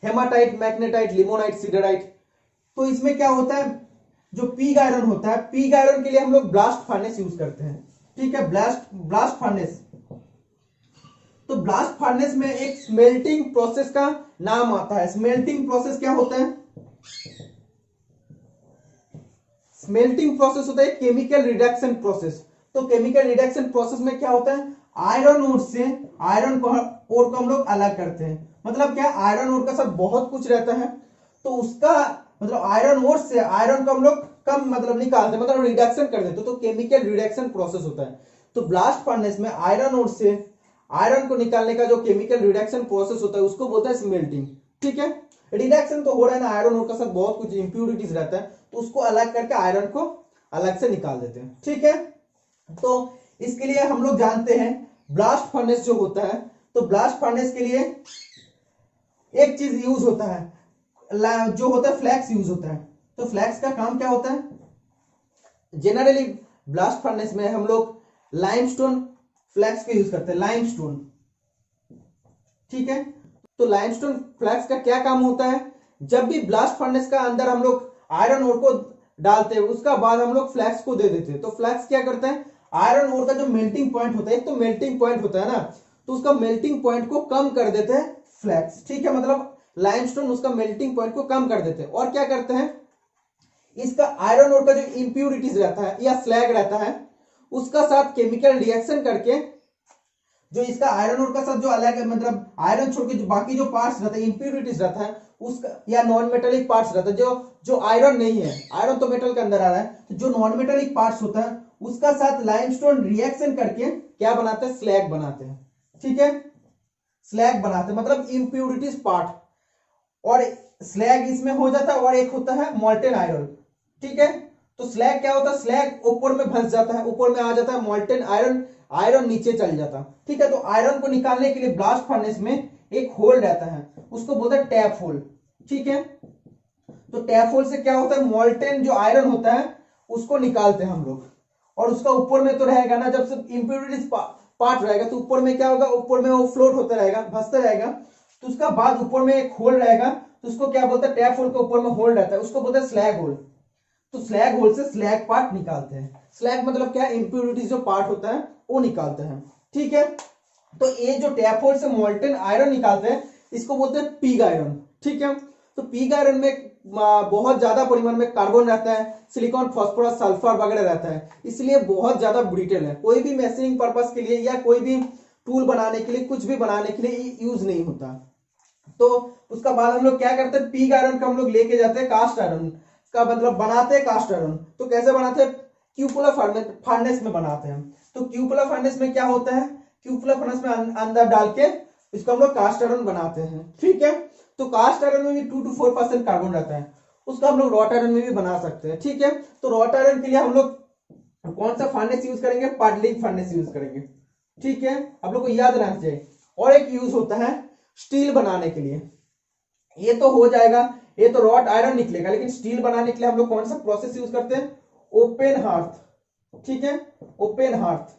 हेमाटाइट, मैग्नेटाइट, लिमोनाइट, सिडराइट। तो इसमें क्या होता है, जो पिग आयरन होता है, पिग आयरन के लिए हम लोग ब्लास्ट फर्नेस यूज करते हैं। ठीक है, ब्लास्ट फर्नेस, तो ब्लास्ट फर्नेस में एक स्मेल्टिंग प्रोसेस का नाम आता है। स्मेल्टिंग प्रोसेस क्या होता है, स्मेल्टिंग प्रोसेस होता है केमिकल रिडक्शन प्रोसेस। तो केमिकल रिडक्शन प्रोसेस में क्या होता है, आयरन ओर से आयरन को ओर को हम लोग अलग करते हैं। मतलब क्या, आयरन ओर का साथ बहुत कुछ रहता है, तो उसका मतलब आयरन ओर से आयरन को हम लोग कम मतलब निकालते हैं, मतलब रिडक्शन कर देते, तो केमिकल रिडक्शन प्रोसेस होता है। तो ब्लास्ट फर्नेस में आयरन ओर से आयरन को निकालने का जो केमिकल रिडक्शन प्रोसेस होता है उसको बोलते हैं स्मेल्टिंग। ठीक है, रिडक्शन तो हो रहा है ना, आयरन ओर का साथ बहुत कुछ इंप्यूरिटीज रहता है, तो उसको अलग करके आयरन को अलग से निकाल देते हैं। ठीक है, तो इसके लिए हम लोग जानते हैं ब्लास्ट फर्नेस जो होता है, तो ब्लास्ट फर्नेस के लिए एक चीज यूज होता है, जो होता है फ्लैक्स यूज होता है। तो फ्लैक्स का काम क्या होता है, जनरली ब्लास्ट फर्नेस में हम लोग लाइमस्टोन फ्लैक्स का यूज करते हैं, लाइमस्टोन। ठीक है, तो लाइमस्टोन फ्लैक्स का क्या काम होता है, जब भी ब्लास्ट फर्नेस का अंदर हम लोग आयरन ओर को डालते हैं उसका बाद हम लोग फ्लैक्स को दे देते हैं। तो फ्लैक्स क्या करते हैं, आयरन ओर का जो मेल्टिंग पॉइंट होता है, एक तो मेल्टिंग पॉइंट होता है ना, तो उसका मेल्टिंग पॉइंट को कम कर देते हैं फ्लैक्स। ठीक है, मतलब लाइमस्टोन उसका मेल्टिंग पॉइंट को कम कर देते हैं। और क्या करते हैं, इसका आयरन ओर का जो इंप्यूरिटीज रहता है या स्लैग रहता है उसका साथ केमिकल रिएक्शन करके, जो इसका आयरन ओर का साथ जो अलग है, मतलब आयरन छोड़ के जो बाकी जो पार्ट्स रहता है, इंप्यूरिटीज रहता है उसका, या नॉन मेटेलिक पार्ट्स रहता है, जो आयरन नहीं है, आयरन तो मेटल के अंदर आ रहा है, तो जो नॉन मेटेलिक पार्ट्स होता है उसका साथ लाइमस्टोन रिएक्शन करके क्या बनाते हैं, स्लैग बनाते हैं। ठीक है, स्लैग बनाते हैं मतलब इंप्यूरिटीज पार्ट, और स्लैग इसमें हो जाता है, और एक होता है मॉल्टेन आयरन। ठीक है, तो स्लैग क्या होता है, स्लैग ऊपर में फंस जाता है, ऊपर में आ जाता है मॉल्टेन आयरन, आयरन नीचे चल जाता। ठीक है, तो आयरन को निकालने के लिए ब्लास्ट फर्नेस में एक होल रहता है, उसको बोलते हैं टैप होल। ठीक है, तो टैप होल से क्या होता है, मॉल्टेन जो आयरन होता है उसको निकालते हैं हम लोग, और उसका ऊपर में तो रहेगा ना, जब सब इंप्यूरिटीज पार्ट रहेगा तो ऊपर में क्या होगा, ऊपर में वो फ्लोट होता रहेगा, भसता रहेगा, तो उसका बाद ऊपर में एक होल रहेगा, तो उसको क्या बोलते हैं, टैप होल के ऊपर में होल रहता है, उसको बोलते हैं स्लैग होल। तो स्लैग होल से स्लैग पार्ट निकालते हैं। स्लैग मतलब क्या, इंप्यूरिटीज जो पार्ट होता है वो निकालते हैं। ठीक है, तो ये जो टैप होल से मोल्टेन आयरन निकालते हैं इसको बोलते हैं पिग आयरन। ठीक है, तो पिग आयरन में बहुत ज्यादा परिमाण में कार्बन रहता है, सिलिकॉन, फास्फोरस, सल्फर वगैरह रहता है, इसलिए बहुत ज्यादा ब्रिटल है। कोई भी मैशिंग पर्पस के लिए या कोई भी टूल बनाने के लिए, कुछ भी बनाने के लिए यूज नहीं होता। तो उसका बाद हम लोग क्या करते हैं, पिग आयरन का हम लोग लेके जाते हैं कास्ट आयरन का, मतलब बनाते हैं कास्ट आयरन। तो कैसे बनाते हैं, क्यूपुला फर्नेस में बनाते हैं। तो क्यूपुला फर्नेस में क्या होता है, क्यूपुला फर्नेस में अंदर डाल के इसको हम लोग कास्ट आयरन बनाते हैं। ठीक है, तो कास्ट आयरन में भी 2 to 4% कार्बन रहता है, उसका हम लोग रॉट आयरन में भी बना सकते हैं। ठीक है, तो रॉट आयरन के लिए हम लोग कौन सा फर्नेस यूज करेंगे, पार्डलिंग फर्नेस यूज करेंगे। ठीक है, आप लोग को याद रहना चाहिए। और एक यूज होता है स्टील बनाने के लिए, ये तो हो जाएगा, ये तो रॉट आयरन निकलेगा, लेकिन स्टील बनाने के लिए हम लोग कौन सा प्रोसेस यूज करते हैं, ओपन हार्थ। ठीक है, ओपन हार्थ,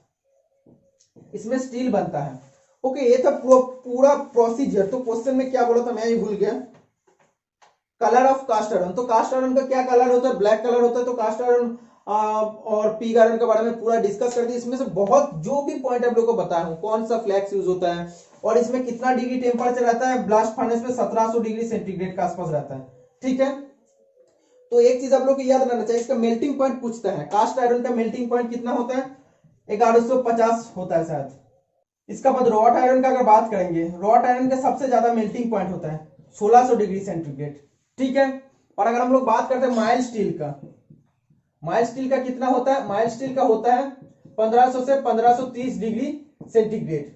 इसमें स्टील बनता है। ओके, ये था पूरा प्रोसीजर। तो क्वेश्चन में क्या बोला था मैं ही भूल गया, कलर ऑफ कास्ट आयरन। तो कास्ट आयरन का क्या कलर होता है, ब्लैक कलर होता है। तो कास्ट आयरन और पिग आयरन के बारे में पूरा डिस्कस कर दिया। इसमें से बहुत जो भी पॉइंट आप लोग को बताया हूं, कौन सा फ्लैक्स यूज होता है और इसमें कितना डिग्री टेम्परेचर रहता है, ब्लास्ट फर्नेस में 1700 डिग्री सेंटीग्रेड के आसपास रहता है। ठीक है, तो एक चीज आप लोग को याद रखना चाहिए, इसका मेल्टिंग पॉइंट पूछता है, कास्ट आयरन का मेल्टिंग पॉइंट कितना होता है, 1150 होता है शायद। इसका बाद रॉट आयरन का अगर बात करेंगे, रॉट आयरन का सबसे ज्यादा मेल्टिंग पॉइंट होता है 1600 डिग्री सेंटीग्रेड। ठीक है, और अगर हम लोग बात करते हैं माइल्ड स्टील का, माइल्ड स्टील का कितना होता है, माइल्ड स्टील का होता है 1500 से 1530 डिग्री सेंटीग्रेड।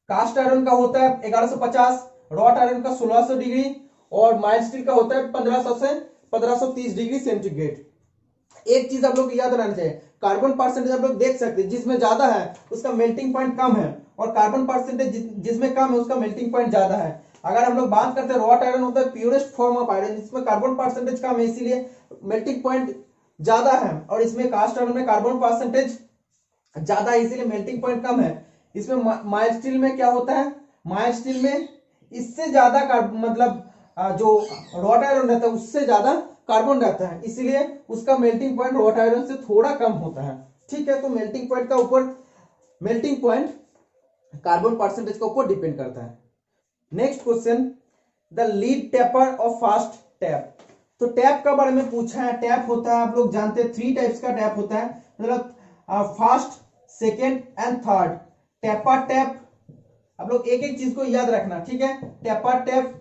कास्ट आयरन का होता है 1150, रॉट आयरन का 1600 डिग्री और माइल्ड स्टील का होता है 1500 से 1530 डिग्री सेंटीग्रेड। एक चीज आप लोग को याद रहना चाहिए, कार्बन परसेंटेज आप लोग देख सकते हैं, जिसमें ज्यादा है उसका मेल्टिंग पॉइंट कम है, और कार्बन परसेंटेज जिसमें कम है उसका मेल्टिंग पॉइंट ज्यादा है। अगर हम लोग बात करते हैं रॉट आयरन होता है प्योरेस्ट फॉर्म ऑफ आयरन, जिसमें कार्बन परसेंटेज कम है, इसीलिए मेल्टिंग पॉइंट ज्यादा है। और इसमें कास्ट आयरन में कार्बन परसेंटेज ज्यादा है, इसीलिए मेल्टिंग पॉइंट कम है। इसमें माइल्ड स्टील में क्या होता है, माइल्ड स्टील में इससे ज्यादा मतलब जो रॉट आयरन रहता है उससे ज्यादा कार्बन रहता है, इसलिए उसका मेल्टिंग पॉइंट रॉट आयरन से थोड़ा कम होता है। ठीक है, तो मेल्टिंग पॉइंट का ऊपर, मेल्टिंग पॉइंट कार्बन परसेंटेज के ऊपर डिपेंड करता है। Next question, the lead taper of fast tap. तो टैप का बारे में पूछा है। टैप होता है, आप लोग जानते हैं 3 टाइप्स का टैप होता है, मतलब fast, second and third. Taper tap, आप लोग एक एक चीज को याद रखना। ठीक है, टेपर टैप,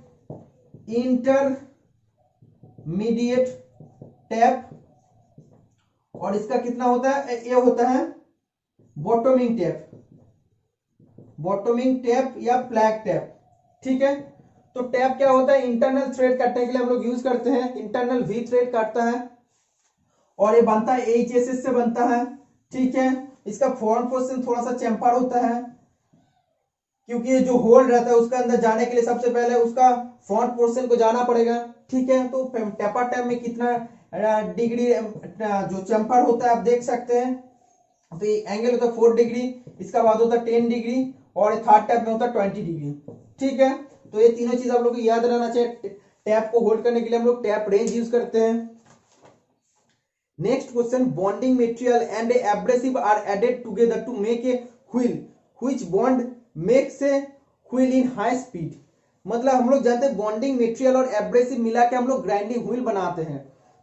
इंटरमीडिएट टैप, और इसका कितना होता है, ये होता है बॉटमिंग टैप, बॉटमिंग टैप या फ्लैग टैप। ठीक है, तो टैप क्या होता है, इंटरनल थ्रेड काटने के लिए हम लोग यूज करते हैं, इंटरनल वी थ्रेड काटता है और ये बनता है एचएसएस से बनता है। ठीक है, इसका फ्रंट पोर्शन थोड़ा सा चैम्फर होता है, क्योंकि ये जो होल रहता है उसके अंदर जाने के लिए सबसे पहले उसका फ्रंट पोर्शन को जाना पड़ेगा। ठीक है, तो टेपर टैप में कितना डिग्री जो चैम्फर होता है आप देख सकते हैं, तो ये एंगल होता है 4 डिग्री, इसका बाद होता है 10 डिग्री और थर्ड टैप में होता है 20 डिग्री। ठीक है, तो ये तीनों चीज आप लोग को याद रहना चाहिए। टैप को होल्ड करने के लिए हम लोग टैप रेंज यूज करते हैं। Next question, bonding material and abrasive are added together to make a wheel which bond makes a wheel in high speed. मतलब हम लोग जानते हैं बॉन्डिंग मटेरियल और एब्रेसिव मिला के हम लोग ग्राइंडिंग व्हील बनाते हैं।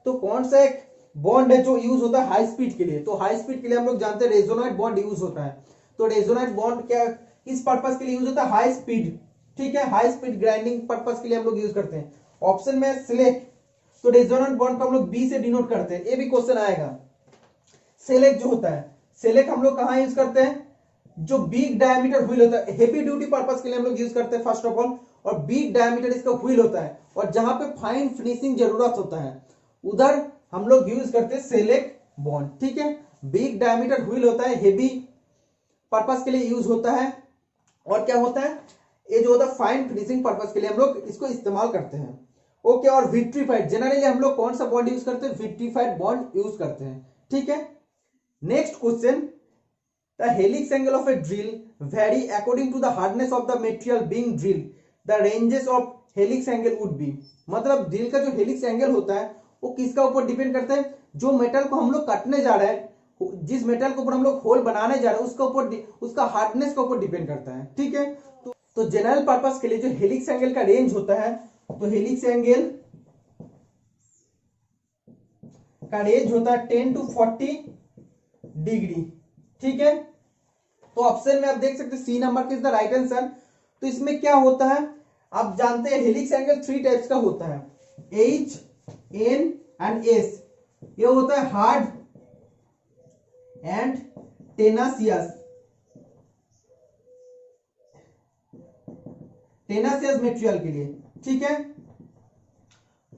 तो कौन सा एक बॉन्ड है जो यूज होता है हाई स्पीड के लिए, तो हाई स्पीड के लिए हम लोग जानते हैं रेजोनाइट बॉन्ड यूज होता है। तो रेजोनाइट बॉन्ड क्या किस पर्पस के लिए यूज होता है, हाई स्पीड। ठीक है, हाई स्पीड ग्राइंडिंग पर्पस के लिए हम लोग यूज करते हैं। ऑप्शन में सिलेक्ट, तो रेजोनेंट बॉन्ड को हम लोग बी से डिनोट करते हैं, ये भी क्वेश्चन आएगा। सेलेक्ट जो होता है, सेलेक्ट हम लोग कहां यूज करते हैं, जो बिग डायमीटर व्हील होता है, हेवी ड्यूटी पर्पस के लिए हम लोग यूज करते हैं फर्स्ट ऑफ ऑल, और बिग डायमीटर इसका व्हील होता है, और जहां पे फाइन फिनिशिंग जरूरत होता है उधर हम लोग यूज करते हैं सेलेक्ट बॉन्ड। ठीक है, बिग डायमीटर व्हील होता है, हेवी पर्पस के लिए यूज होता है, और क्या होता है, ये जो होता है फाइन फिनिशिंग पर्पस के लिए हम लोग इसको इस्तेमाल करते हैं। ओके, और विट्रीफाइड, जनरली हम लोग कौन सा बॉन्ड यूज करते हैं, विट्रीफाइड बॉन्ड यूज करते हैं। ठीक है, next question, the helix angle of a drill vary according to the hardness of the material being drilled, the ranges of helix angle would be. मतलब ड्रिल का जो helix angle होता है वो किसका ऊपर डिपेंड करता है, जो मेटल को हम लोग काटने जा रहे हैं जिस मेटल के ऊपर हम लोग होल बनाने जा रहे हैं उसके ऊपर, उसका हार्डनेस के ऊपर डिपेंड करता है। ठीक है, तो जनरल पर्पस के लिए जो हेलिक्स एंगल का रेंज होता है, तो हेलिक्स एंगल का रेंज होता है 10 to 40 डिग्री। ठीक है, तो ऑप्शन में आप देख सकते हैं C number is the right answer. तो इसमें क्या होता है, आप जानते हैं हेलिक्स एंगल 3 टाइप्स का होता है, H, N एंड S। ये होता है हार्ड एंड टेनासियस मटेरियल के लिए। ठीक है,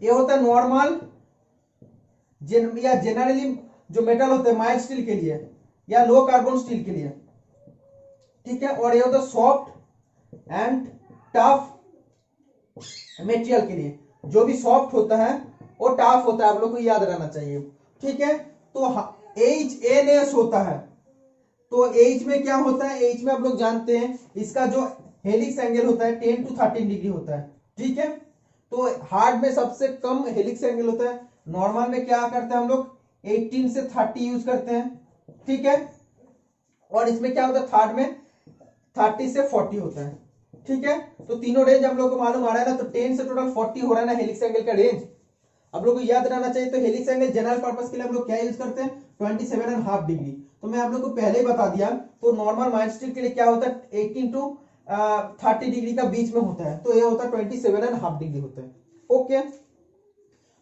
ये होता है नॉर्मल या जनरली जो मेटल होते हैं माइल्ड स्टील के लिए या लो कार्बन स्टील के लिए। ठीक है, और ये होता है सॉफ्ट एंड टफ मटेरियल के लिए। जो भी सॉफ्ट होता है वो टफ होता है, आप लोग को याद रहना चाहिए। ठीक है, तो HNS होता है, तो H में क्या होता है, H में आप लोग जानते हैं इसका जो हेलिक्स एंगल होता है 10 to 13 डिग्री होता है। ठीक है, तो हार्ड में सबसे कम हेलिक्स एंगल होता है, नॉर्मल में क्या करते हैं हम लोग 18 से 30 यूज करते हैं। ठीक है, और इसमें क्या होता है थर्ड में 30 से 40 होता है। ठीक है, तो तीनों रेंज हम लोग को मालूम आ रहा है ना, तो 10 से टोटल 40 हो रहा है ना हेलिक्स एंगल का रेंज, आप लोग को याद रहना चाहिए। तो हेलिक्स एंगल जनरल पर्पस के लिए हम लोग क्या यूज करते हैं 27.5 डिग्री। तो मैं आप लोग को पहले ही बता दिया, तो नॉर्मल माइल्ड स्टील के लिए क्या होता है 18 to 30 डिग्री का बीच में होता है, तो ये होता है 27.5 डिग्री होता है। ओके,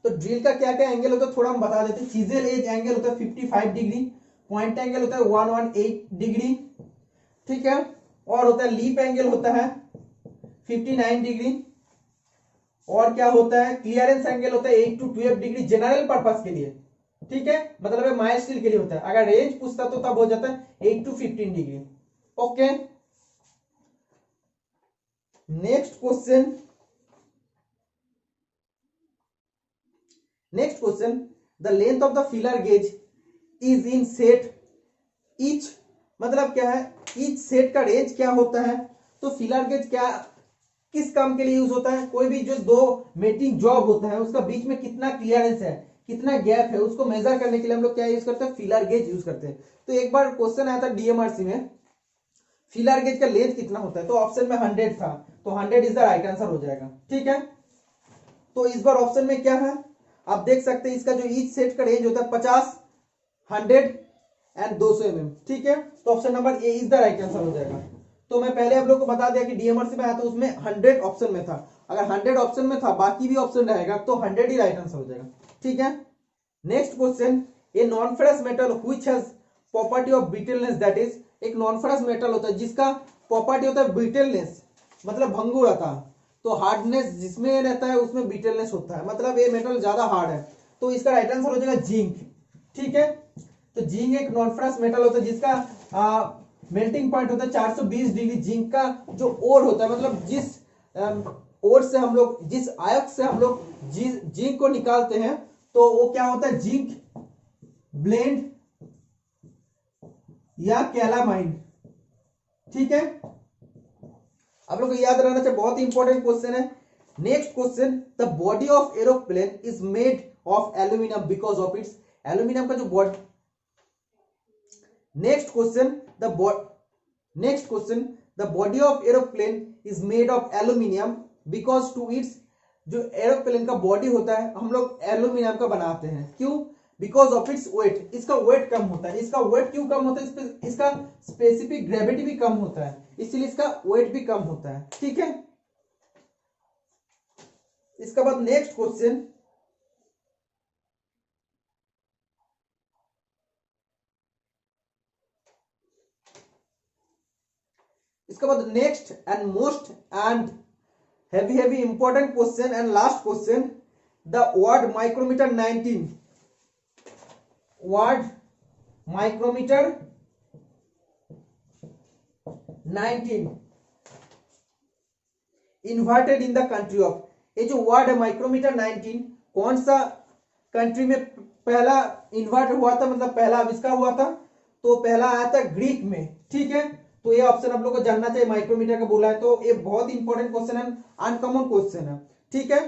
तो ड्रिल का क्या क्या एंगल होता है थोड़ा हम बता देते हैं। चीजेल एज एंगल होता है 55 डिग्री, पॉइंट एंगल होता है 118 डिग्री। ठीक है, और होता है लीप एंगल होता है 59 डिग्री, और क्या होता है क्लियरेंस एंगल होता है 8 to 12 डिग्री जनरल पर्पस के लिए। ठीक है, मतलब माइल्ड स्टील के लिए होता है। अगर रेंज पूछता तो तब हो जाता है 8 to 15 degree. Okay, next question, the length of the feeler gauge is in set each, मतलब क्या है ईच सेट का रेंज क्या होता है। तो फीलर गेज क्या किस काम के लिए यूज होता है, कोई भी जो दो मेटिंग जॉब होता है उसका बीच में कितना क्लियरेंस है, कितना गैप है, उसको मेजर करने के लिए हम लोग क्या यूज करते हैं फीलर गेज यूज करते हैं। तो एक बार क्वेश्चन आया था डीएमआरसी में, फीलर गेज का लेंथ कितना होता है, तो ऑप्शन में 100 था, तो 100 इज द राइट आंसर हो जाएगा। ठीक है, तो इस बार ऑप्शन में क्या है आप देख सकते हैं, इसका जो ईच सेट का रेंज होता है 50, 100 एंड 200 mm। ठीक है, तो option number A is the right answer हो जाएगा। तो मैं पहले आप लोग को बता दिया कि डीएमआरसी में आया था उसमें 100 ऑप्शन में था, अगर 100 ऑप्शन में था बाकी भी ऑप्शन रहेगा तो 100 ही राइट आंसर हो जाएगा। ठीक है, next question, a non ferrous metal which has property of brittleness, that is एक नॉन फेरस मेटल होता है जिसका प्रॉपर्टी होता है ब्रिटलनेस, मतलब भंगुरता, तो हार्डनेस जिसमें रहता है उसमें ब्रिटलनेस होता है, मतलब ये मेटल ज्यादा हार्ड है, तो इसका राइट आंसर हो जाएगा जिंक। ठीक है, तो जिंक एक नॉन फेरस मेटल होता है जिसका मेल्टिंग पॉइंट होता है 420 डिग्री। जिंक का जो ओर होता है, मतलब जिस ओर से हम लोग, जिस आयक से हम लोग जिंक को निकालते हैं, तो वो क्या होता है जिंक ब्लेंड या कैलामाइन। ठीक है, आप लोग को याद रहना चाहिए, बहुत ही इंपॉर्टेंट क्वेश्चन है। Next question, the body of aeroplane is made of aluminium because of its, aluminium का जो body. Next question, the body of aeroplane is made of aluminium because to its, जो एरोप्लेन का बॉडी होता है हम लोग एल्यूमिनियम का बनाते हैं, क्यों, बिकॉज ऑफ इट्स वेट, इसका वेट कम होता है। इसका वेट क्यों कम होता है, इसका स्पेसिफिक ग्रेविटी भी कम होता है, इसलिए इसका वेट भी कम होता है। ठीक है, इसके बाद नेक्स्ट क्वेश्चन, इसके बाद next and most and heavy important question and last question, the word micrometer 19, word micrometer 19 invented in the country of, ये जो वर्ड है माइक्रोमीटर 19 कौन सा कंट्री में पहला इन्वर्ट हुआ था, मतलब पहला आविष्कार हुआ था, तो पहला आया था ग्रीक में। ठीक है, तो ये ऑप्शन आप लोग को जानना चाहिए, माइक्रोमीटर का बोला है, तो ये बहुत इंपॉर्टेंट क्वेश्चन है, अनकॉमन क्वेश्चन है। ठीक है,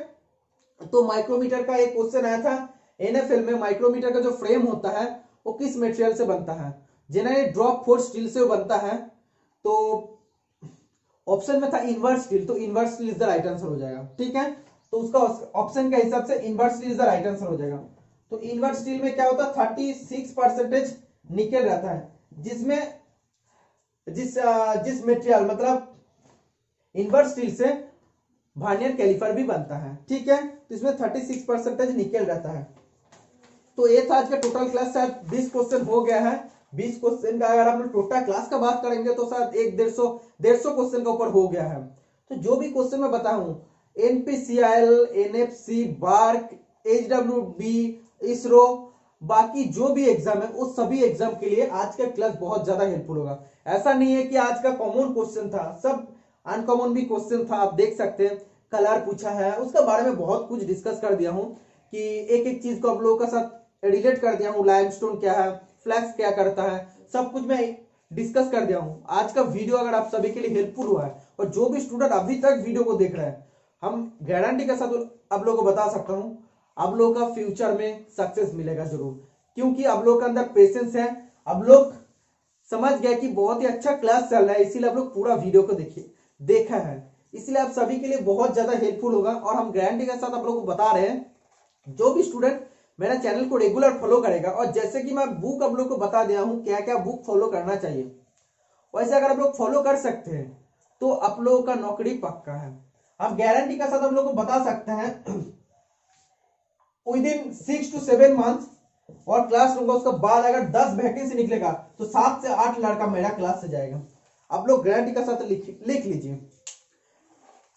तो माइक्रोमीटर का एक क्वेश्चन आया था एनएफएल में, माइक्रोमीटर का जो फ्रेम होता है वो किस मटेरियल से बनता है? जनरली ड्रॉप फोर्स स्टील से बनता है। तो ऑप्शन में था इनवर्स स्टील, तो inverse steel is the right answer हो जाएगा। ठीक है, तो उसका ऑप्शन के हिसाब से inverse steel is the right answer हो जाएगा। तो इनवर्स स्टील में क्या होता है, 36% निकल रहता है, जिसमें जिस मटेरियल मतलब इनवर्स स्टील से वर्नियर कैलिपर भी बनता है। ठीक है, तो इसमें 36% निकल रहता है। तो ये था आज का टोटल क्लास। शायद 20 क्वेश्चन हो गया है। 20 क्वेश्चन का अगर हम लोग टोटल क्लास का बात करेंगे तो शायद 150 क्वेश्चन का ऊपर हो गया है। तो जो भी क्वेश्चन मैं बताऊं, एनपीसीआईएल, एनएफसी, बार्क, एचडब्ल्यूबी, इसरो, बाकी जो भी एग्जाम है उस सभी एग्जाम के लिए आज का क्लास बहुत ज्यादा हेल्पफुल होगा। ऐसा नहीं है कि आज का कॉमन क्वेश्चन था, सब अनकॉमन भी क्वेश्चन था। आप देख सकते हैं कलर पूछा है, उसके बारे में बहुत कुछ डिस्कस कर दिया हूं कि एक एक चीज को आप लोगों के साथ रिलेट कर दिया हूं। लाइमस्टोन क्या है, फ्लैक्स क्या करता है, सब कुछ मैं डिस्कस कर दिया हूं। आज का वीडियो अगर आप सभी के लिए हेल्पफुल हुआ है और जो भी स्टूडेंट अभी तक वीडियो को देख रहे हैं, हम गारंटी के साथ आप लोगों को बता सकता हूं आप लोगों का फ्यूचर में सक्सेस मिलेगा जरूर, क्योंकि आप लोगों के अंदर पेशेंस है। आप लोग समझ गए कि बहुत ही अच्छा क्लास चल रहा है, इसीलिए आप लोग पूरा वीडियो को देखा है, इसलिए आप सभी के लिए बहुत ज्यादा हेल्पफुल होगा। और हम गारंटी के साथ आप लोगों को बता रहे हैं, जो भी स्टूडेंट मेरा चैनल को रेगुलर फॉलो करेगा, और जैसे कि मैं बुक आप लोग को बता दिया हूं क्या क्या बुक फॉलो करना चाहिए, वैसे अगर आप लोग फॉलो कर सकते हैं तो आप लोगों का नौकरी पक्का है। आप गारंटी के साथ आप लोग को बता सकते हैं विद इन 6 to 7 मंथ और क्लास लूंगा, उसके बाद अगर 10 वैकेंसी निकलेगा तो 7 से 8 लड़का मेरा क्लास से जाएगा। आप लोग गारंटी के साथ लिख लीजिए।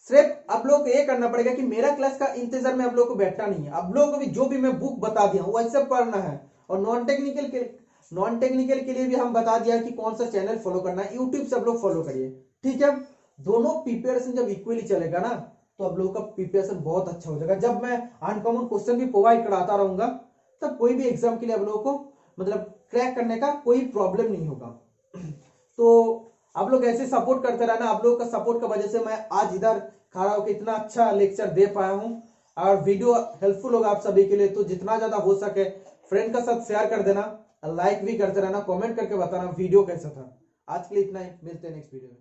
सिर्फ आप लोग को ये करना पड़ेगा कि मेरा क्लास का इंतजार में आप लोग को बैठना नहीं है। आप लोगों को भी जो भी मैं बुक बता दिया हूं वैसे पढ़ना है। और नॉन टेक्निकल के लिए भी हम बता दिया कि कौन सा चैनल फॉलो करना है। यूट्यूब से आप लोग फॉलो करिए। ठीक है, दोनों प्रिपरेशन जब इक्वली चलेगा ना तो आप लोगों का प्रिपरेशन बहुत अच्छा हो जाएगा। जब मैं अनकॉमन क्वेश्चन भी प्रोवाइड कराता रहूंगा तब कोई भी एग्जाम के लिए आप लोगों को मतलब क्रैक करने का कोई प्रॉब्लम नहीं होगा। तो आप लोग ऐसे सपोर्ट करते रहना। आप लोगों का सपोर्ट की वजह से मैं आज इधर खड़ा होकर इतना अच्छा लेक्चर दे पाया हूं। और वीडियो हेल्पफुल होगा आप सभी के लिए, तो जितना ज्यादा हो सके फ्रेंड का साथ शेयर कर देना, लाइक भी करते रहना, कमेंट करके बताना वीडियो कैसा था। आज के लिए इतना ही, मिलते हैं नेक्स्ट वीडियो में।